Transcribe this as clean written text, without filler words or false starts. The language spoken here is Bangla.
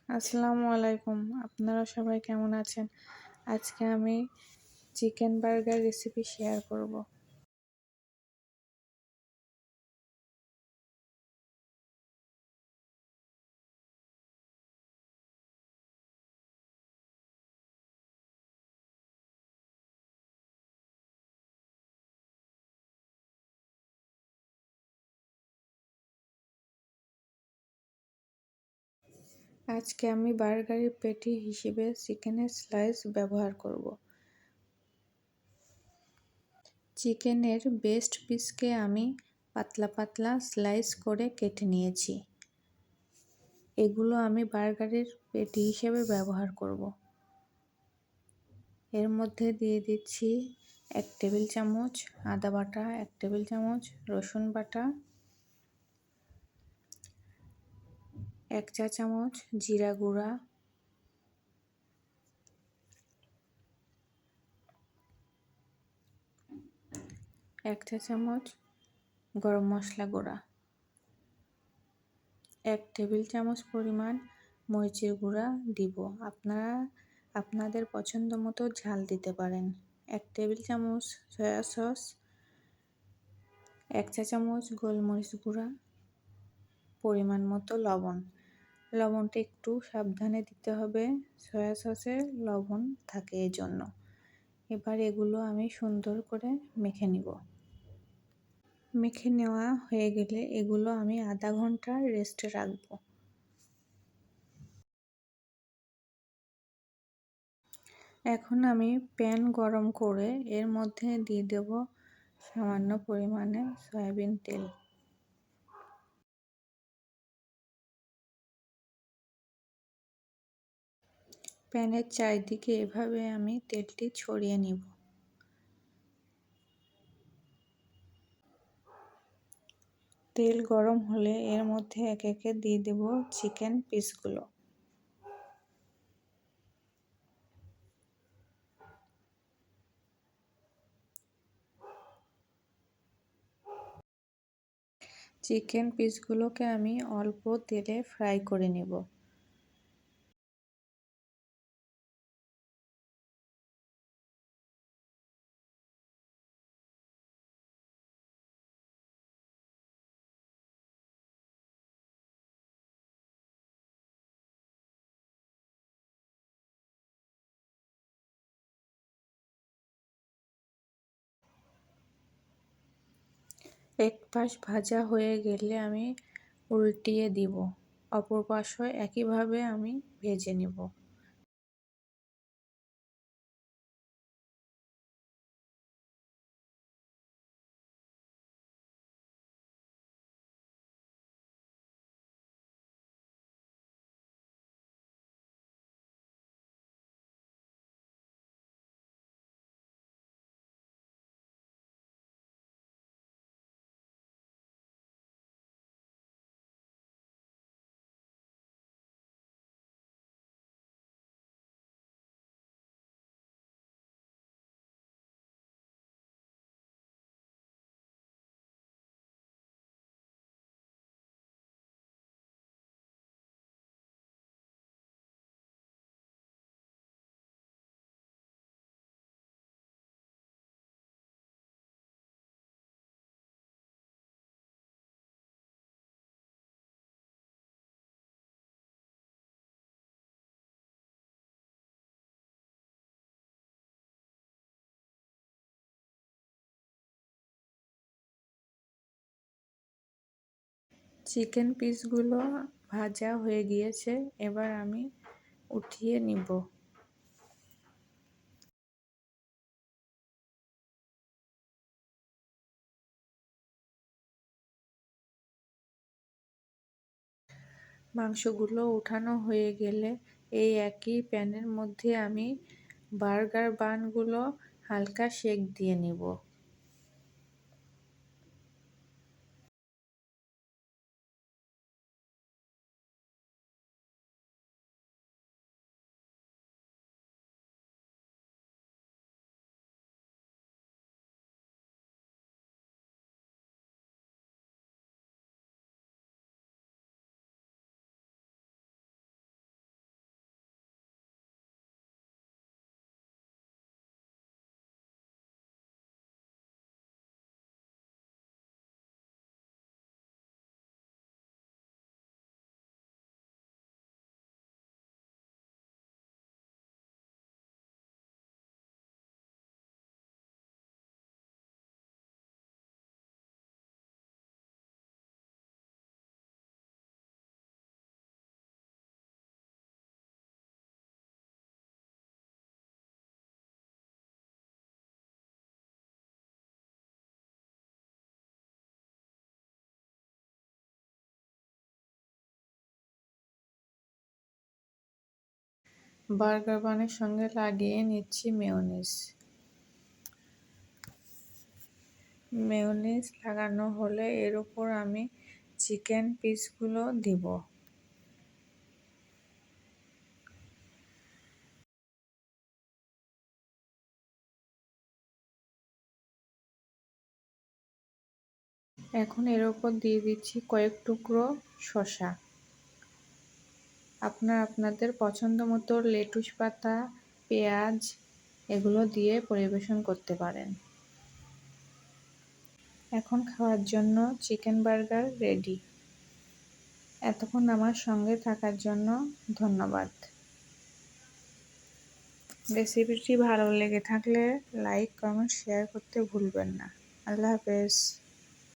আসসালামু আলাইকুম। আপনারা সবাই কেমন আছেন? আজকে আমি চিকেন বার্গার রেসিপি শেয়ার করব। আজকে আমি বার্গারের প্যাটি হিসেবে চিকেনের স্লাইস ব্যবহার করব। চিকেনের বেস্ট পিসকে আমি পাতলা পাতলা স্লাইস করে কেটে নিয়েছি। এগুলো আমি বার্গারের প্যাটি হিসেবে ব্যবহার করব। এর মধ্যে দিয়ে দিচ্ছি 1 টেবিল চামচ আদা বাটা, 1 টেবিল চামচ রসুন বাটা, 1 চা চামচ জিরা গুঁড়া, 1 চা চামচ গরম মশলা গুঁড়া, 1 টেবিল চামচ পরিমাণ মরিচের গুঁড়া দিব। আপনারা আপনাদের পছন্দ মতো ঝাল দিতে পারেন। 1 টেবিল চামচ সয়া সস, 1 চা চামচ গোলমরিচ গুঁড়া, পরিমাণ মতো লবণ। লবণটা একটু সাবধানে দিতে হবে, সয়া সসে লবণ থাকে এজন্য। এবার এগুলো আমি সুন্দর করে মেখে নিব। মেখে নেওয়া হয়ে গেলে এগুলো আমি আধা ঘন্টা রেস্টে রাখবো। এখন আমি প্যান গরম করে এর মধ্যে দিয়ে দেব সামান্য পরিমাণে সয়াবিন তেল। প্যানের চারিদিকে এভাবে আমি তেলটি ছড়িয়ে নিব। তেল গরম হলে এর মধ্যে একে একে দিয়ে দেব চিকেন পিসগুলো। চিকেন পিসগুলোকে আমি অল্প তেলে ফ্রাই করে নেব। এক পাশ ভাজা হয়ে গেলে আমি উল্টিয়ে দিব। অপর পাশও একইভাবে আমি ভেজে নেব। চিকেন পিসগুলো ভাজা হয়ে গিয়েছে, এবার আমি উঠিয়ে নিব। মাংসগুলো উঠানো হয়ে গেলে এই একই প্যানের মধ্যে আমি বার্গার বানগুলো হালকা সেক দিয়ে নিব। বার্গার বানের সঙ্গে লাগিয়ে নিচ্ছি মেয়োনিজ। মেয়োনিজ লাগানো হলে এর উপর আমি চিকেন পিসগুলো দিব। এখন এর উপর দিয়ে দিচ্ছি কয়েক টুকরো শসা। আপনাদের পছন্দ মতো লেটুস পাতা, পেঁয়াজ এগুলো দিয়ে পরিবেশন করতে পারেন। এখন খাওয়ার জন্য চিকেন বার্গার রেডি। এতক্ষণ আমার সঙ্গে থাকার জন্য ধন্যবাদ। রেসিপিটি ভালো লেগে থাকলে লাইক, কমেন্ট, শেয়ার করতে ভুলবেন না। আল্লাহ হাফেজ।